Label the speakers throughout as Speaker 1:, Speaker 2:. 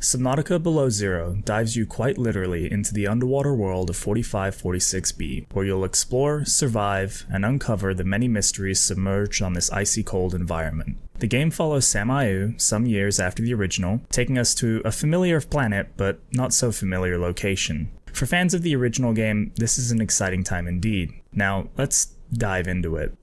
Speaker 1: Subnautica Below Zero dives you quite literally into the underwater world of 4546b, where you'll explore, survive, and uncover the many mysteries submerged on this icy cold environment. The game follows Samael some years after the original, taking us to a familiar planet but not so familiar location. For fans of the original game, this is an exciting time indeed. Now, let's dive into it.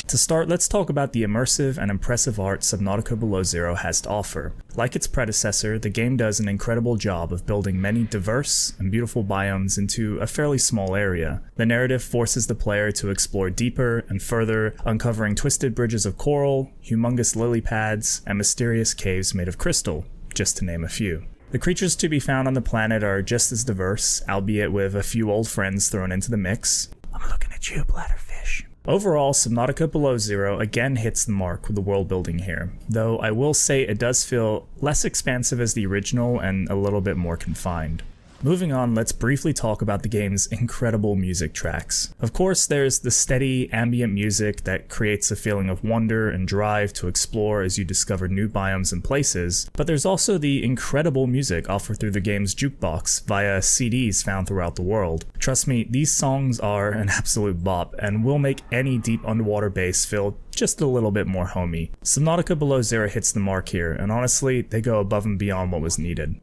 Speaker 1: To start, let's talk about the immersive and impressive art Subnautica Below Zero has to offer. Like its predecessor, the game does an incredible job of building many diverse and beautiful biomes into a fairly small area. The narrative forces the player to explore deeper and further, uncovering twisted bridges of coral, humongous lily pads, and mysterious caves made of crystal, just to name a few. The creatures to be found on the planet are just as diverse, albeit with a few old friends thrown into the mix. I'm looking at you, bladderfish. Overall, Subnautica Below Zero again hits the mark with the world building here, though I will say it does feel less expansive as the original and a little bit more confined. Moving on, let's briefly talk about the game's incredible music tracks. Of course, there's the steady, ambient music that creates a feeling of wonder and drive to explore as you discover new biomes and places, but there's also the incredible music offered through the game's jukebox via CDs found throughout the world. Trust me, these songs are an absolute bop and will make any deep underwater base feel just a little bit more homey. Subnautica Below Zero hits the mark here, and honestly, they go above and beyond what was needed.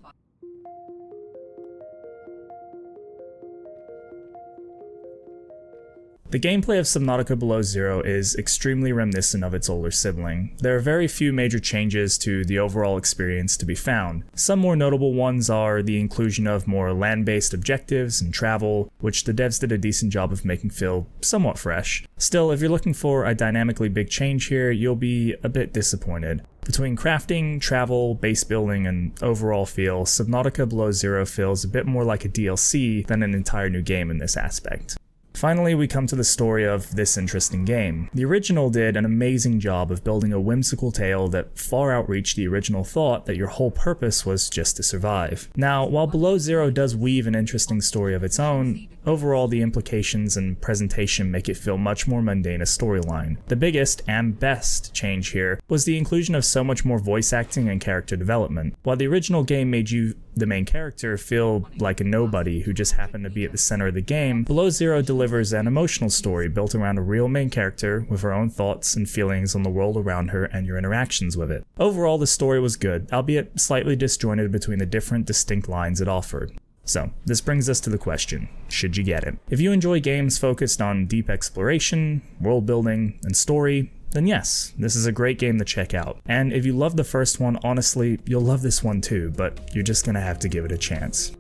Speaker 1: The gameplay of Subnautica Below Zero is extremely reminiscent of its older sibling. There are very few major changes to the overall experience to be found. Some more notable ones are the inclusion of more land-based objectives and travel, which the devs did a decent job of making feel somewhat fresh. Still, if you're looking for a dynamically big change here, you'll be a bit disappointed. Between crafting, travel, base building, and overall feel, Subnautica Below Zero feels a bit more like a DLC than an entire new game in this aspect. Finally, we come to the story of this interesting game. The original did an amazing job of building a whimsical tale that far outreached the original thought that your whole purpose was just to survive. Now, while Below Zero does weave an interesting story of its own, overall the implications and presentation make it feel much more mundane a storyline. The biggest and best change here was the inclusion of so much more voice acting and character development. While the original game made you, the main character, feel like a nobody who just happened to be at the center of the game, Below Zero delivers an emotional story built around a real main character with her own thoughts and feelings on the world around her and your interactions with it. Overall, the story was good, albeit slightly disjointed between the different distinct lines it offered. So, this brings us to the question, should you get it? If you enjoy games focused on deep exploration, world building, and story, then yes, this is a great game to check out. And if you love the first one, honestly, you'll love this one too, but you're just gonna have to give it a chance.